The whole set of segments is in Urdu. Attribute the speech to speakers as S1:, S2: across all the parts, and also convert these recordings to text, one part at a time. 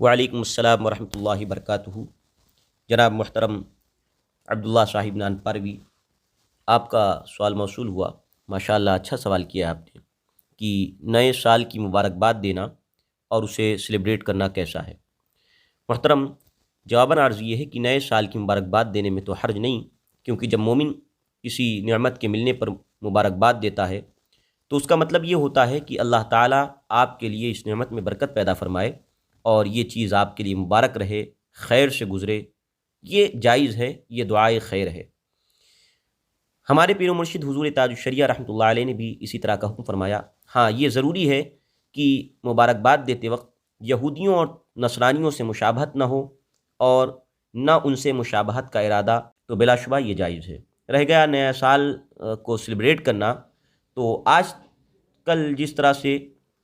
S1: وعلیکم السلام ورحمۃ اللہ وبرکاتہ۔ جناب محترم عبداللہ صاحب نان پاروی، آپ کا سوال موصول ہوا۔ ماشاءاللہ اچھا سوال کیا آپ نے کہ نئے سال کی مبارکباد دینا اور اسے سیلیبریٹ کرنا کیسا ہے۔ محترم، جواباً عرض یہ ہے کہ نئے سال کی مبارکباد دینے میں تو حرج نہیں، کیونکہ جب مومن کسی نعمت کے ملنے پر مبارکباد دیتا ہے تو اس کا مطلب یہ ہوتا ہے کہ اللہ تعالیٰ آپ کے لیے اس نعمت میں برکت پیدا فرمائے اور یہ چیز آپ کے لیے مبارک رہے، خیر سے گزرے۔ یہ جائز ہے، یہ دعائے خیر ہے۔ ہمارے پیر و مرشد حضور تاج الشریعہ رحمۃ اللہ علیہ نے بھی اسی طرح کا حکم فرمایا۔ ہاں، یہ ضروری ہے کہ مبارکباد دیتے وقت یہودیوں اور نصرانیوں سے مشابہت نہ ہو، اور نہ ان سے مشابہت کا ارادہ، تو بلا شبہ یہ جائز ہے۔ رہ گیا نیا سال کو سیلیبریٹ کرنا، تو آج کل جس طرح سے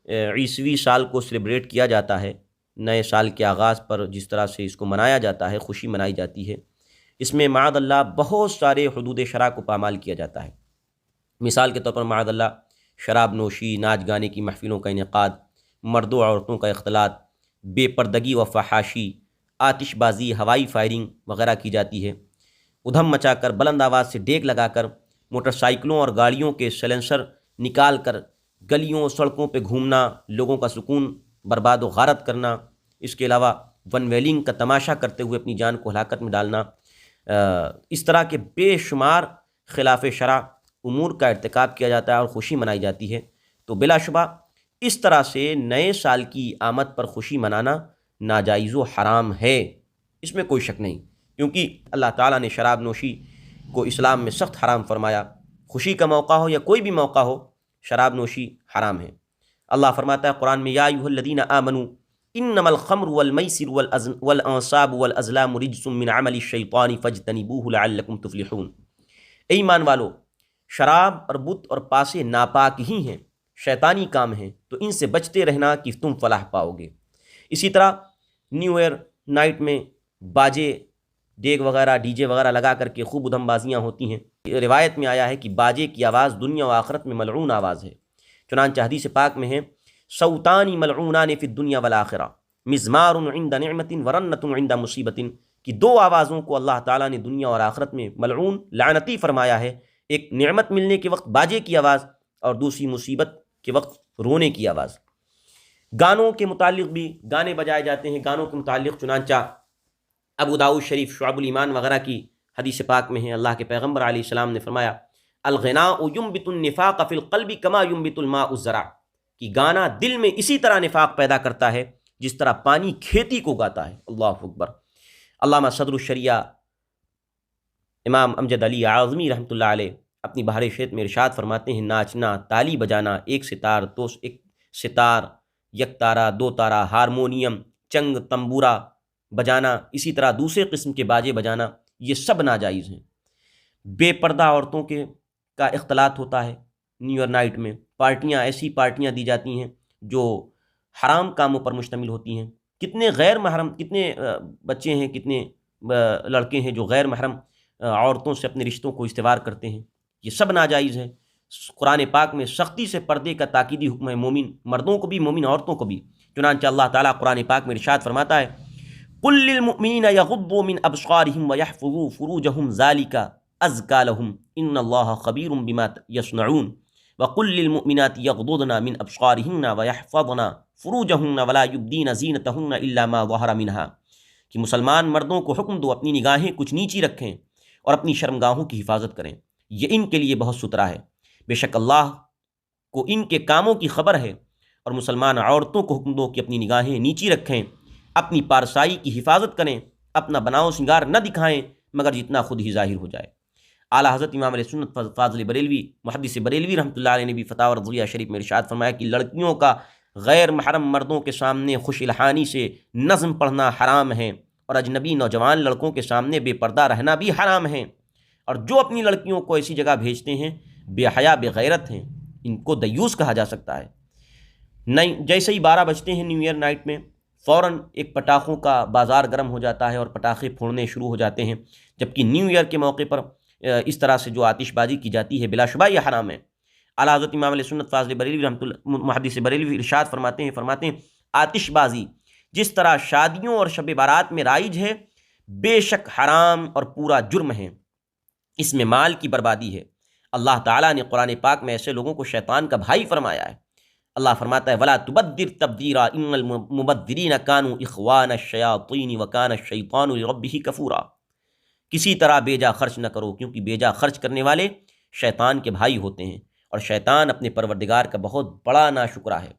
S1: عیسوی سال کو سیلیبریٹ کیا جاتا ہے، نئے سال کے آغاز پر جس طرح سے اس کو منایا جاتا ہے، خوشی منائی جاتی ہے، اس میں معاذ اللہ بہت سارے حدود شرع کو پامال کیا جاتا ہے۔ مثال کے طور پر معاذ اللہ شراب نوشی، ناچ گانے کی محفلوں کا انعقاد، مردوں عورتوں کا اختلاط، بے پردگی و فحاشی، آتش بازی، ہوائی فائرنگ وغیرہ کی جاتی ہے۔ ادھم مچا کر، بلند آواز سے ڈیگ لگا کر، موٹر سائیکلوں اور گاڑیوں کے سلنسر نکال کر گلیوں سڑکوں پہ گھومنا، لوگوں کا سکون برباد و غارت کرنا، اس کے علاوہ ون ویلنگ کا تماشا کرتے ہوئے اپنی جان کو ہلاکت میں ڈالنا، اس طرح کے بے شمار خلاف شرع امور کا ارتکاب کیا جاتا ہے اور خوشی منائی جاتی ہے۔ تو بلا شبہ اس طرح سے نئے سال کی آمد پر خوشی منانا ناجائز و حرام ہے، اس میں کوئی شک نہیں، کیونکہ اللہ تعالیٰ نے شراب نوشی کو اسلام میں سخت حرام فرمایا۔ خوشی کا موقع ہو یا کوئی بھی موقع ہو، شراب نوشی حرام ہے۔ اللہ فرماتا ہے قرآن میں، یا ایھا الذین آمنوا انما الخمر والمیسر والانصاب والازلام رجس من عمل الشیطان فاجتنبوہ لعلکم تفلحون۔ اے ایمان والو، شراب اور بت اور پاسے ناپاک ہی ہیں، شیطانی کام ہیں، تو ان سے بچتے رہنا کہ تم فلاح پاؤ گے۔ اسی طرح نیو ایئر نائٹ میں باجے، ڈیگ وغیرہ، ڈی جے وغیرہ لگا کر کے خوب ادھم بازیاں ہوتی ہیں۔ روایت میں آیا ہے کہ باجے کی آواز دنیا و آخرت میں ملعون آواز ہے، چنانچہ حدیث پاک میں ہے، صوتان ملعونان فی الدنیا والآخرہ، مزمار عند نعمت ورنت عند مصیبت، کہ دو آوازوں کو اللہ تعالیٰ نے دنیا اور آخرت میں ملعون، لعنتی فرمایا ہے۔ ایک نعمت ملنے کے وقت باجے کی آواز، اور دوسری مصیبت کے وقت رونے کی آواز۔ گانوں کے متعلق بھی گانے بجائے جاتے ہیں، گانوں کے متعلق چنانچہ ابو داؤد شریف شعب الایمان وغیرہ کی حدیث پاک میں ہے، اللہ کے پیغمبر علیہ السلام نے فرمایا، الغناء ينبت النفاق فی القلب کما ينبت الماء الزرع، کہ گانا دل میں اسی طرح نفاق پیدا کرتا ہے جس طرح پانی کھیتی کو اگاتا ہے۔ اللہ اکبر۔ علامہ صدر الشریعہ امام امجد علی اعظمی رحمۃ اللہ علیہ اپنی بہار شیط میں ارشاد فرماتے ہیں، ناچنا، تالی بجانا، ایک ستار، یک تارہ، دو تارہ، ہارمونیم، چنگ، تنبورا بجانا، اسی طرح دوسرے قسم کے باجے بجانا، یہ سب ناجائز ہیں۔ بے پردہ عورتوں کا اختلاط ہوتا ہے نیو ایئر نائٹ میں، پارٹیاں، ایسی پارٹیاں دی جاتی ہیں جو حرام کاموں پر مشتمل ہوتی ہیں۔ کتنے غیر محرم، کتنے بچے ہیں، کتنے لڑکے ہیں جو غیر محرم عورتوں سے اپنے رشتوں کو استوار کرتے ہیں، یہ سب ناجائز ہے۔ قرآن پاک میں سختی سے پردے کا تاکیدی حکم ہے، مومن مردوں کو بھی، مومن عورتوں کو بھی۔ چنانچہ اللہ تعالیٰ قرآن پاک میں ارشاد فرماتا ہے، قل للمؤمنین یغضوا من ابصارهم ویحفظوا فروجهم ذلک ازکی لهم ان اللہ خبیر بما یصنعون وقل للمؤمنات یغضضن من ابصارهن ویحفظن فروجهن ولا یبدین زینتهن الا ما ظہر منها، کہ مسلمان مردوں کو حکم دو اپنی نگاہیں کچھ نیچی رکھیں اور اپنی شرمگاہوں کی حفاظت کریں، یہ ان کے لیے بہت سترا ہے، بے شک اللہ کو ان کے کاموں کی خبر ہے۔ اور مسلمان عورتوں کو حکم دو کہ اپنی نگاہیں نیچی رکھیں، اپنی پارسائی کی حفاظت کریں، اپنا بناؤ سنگار نہ دکھائیں مگر جتنا خود ہی ظاہر ہو جائے۔ اعلیٰ حضرت امام علیہ سنت فاضل بریلوی محدث بریلوی رحمۃ اللہ علیہ نے بھی فتاوی رضویہ شریف میں ارشاد فرمایا کہ لڑکیوں کا غیر محرم مردوں کے سامنے خوش الحانی سے نظم پڑھنا حرام ہے، اور اجنبی نوجوان لڑکوں کے سامنے بے پردہ رہنا بھی حرام ہے، اور جو اپنی لڑکیوں کو ایسی جگہ بھیجتے ہیں بے حیا بے غیرت ہیں، ان کو دیوس کہا جا سکتا ہے۔ نہیں، جیسے ہی 12 بجتے ہیں نیو ایئر نائٹ میں، فوراً ایک پٹاخوں کا بازار گرم ہو جاتا ہے اور پٹاخے پھوڑنے شروع ہو جاتے ہیں، جبکہ نیو ایئر کے موقع پر اس طرح سے جو آتش بازی کی جاتی ہے بلا شبہ یہ حرام ہے۔ اعلیٰ حضرت امام علیہ سنت فاضل بریلوی رحمۃ اللہ محدث بریلوی ارشاد فرماتے ہیں آتش بازی جس طرح شادیوں اور شب بارات میں رائج ہے، بے شک حرام اور پورا جرم ہے، اس میں مال کی بربادی ہے۔ اللہ تعالیٰ نے قرآن پاک میں ایسے لوگوں کو شیطان کا بھائی فرمایا ہے۔ اللہ فرماتا ہے وَلَا تُبَدِّرْ تَبْدِيرًا إِنَّ الْمُبَدِّرِينَ كَانُوا إِخْوَانَ الشَّيَاطِينِ وَكَانَ الشَّيْطَانُ لِرَبِّهِ كَفُورًا۔ کسی طرح بیجا خرچ نہ کرو، کیونکہ بیجا خرچ کرنے والے شیطان کے بھائی ہوتے ہیں، اور شیطان اپنے پروردگار کا بہت بڑا ناشکرا ہے۔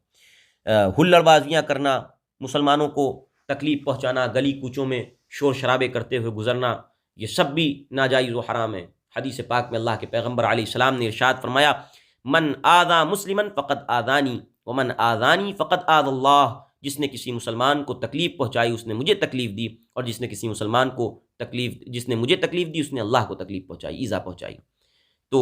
S1: ہلڑ بازیاں کرنا، مسلمانوں کو تکلیف پہنچانا، گلی کوچوں میں شور شرابے کرتے ہوئے گزرنا، یہ سب بھی ناجائز و حرام ہے۔ حدیث پاک میں اللہ کے پیغمبر علیہ السلام نے ارشاد فرمایا من آذا مسلما فقد آذانی ومن آذانی فقد آذ اللہ، جس نے کسی مسلمان کو تکلیف پہنچائی اس نے مجھے تکلیف دی، اور جس نے کسی مسلمان کو جس نے مجھے تکلیف دی اس نے اللہ کو تکلیف پہنچائی، ایذا پہنچائی۔ تو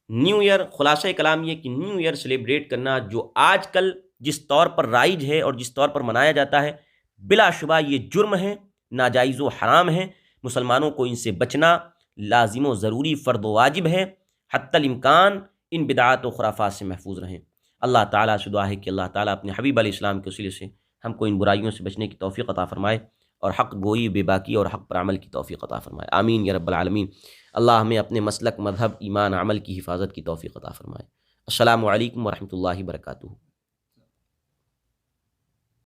S1: نیو ایئر، خلاصہ کلام یہ کہ نیو ایئر سیلیبریٹ کرنا جو آج کل جس طور پر رائج ہے اور جس طور پر منایا جاتا ہے، بلا شبہ یہ جرم ہے، ناجائز و حرام ہے۔ مسلمانوں کو ان سے بچنا لازم و ضروری فرض و واجب ہے، حتی الامکان ان بدعات و خرافات سے محفوظ رہیں۔ اللہ تعالیٰ سے دعا ہے کہ اللہ تعالیٰ اپنے حبیب علیہ السلام کے وسیلے سے ہم کو ان برائیوں سے بچنے کی توفیق عطا فرمائے، اور حق گوئی، بے باکی اور حق پر عمل کی توفیق عطا فرمائے، آمین یا رب العالمین۔ اللہ ہمیں اپنے مسلک، مذہب، ایمان، عمل کی حفاظت کی توفیق عطا فرمائے۔ السلام علیکم ورحمۃ اللہ وبرکاتہ۔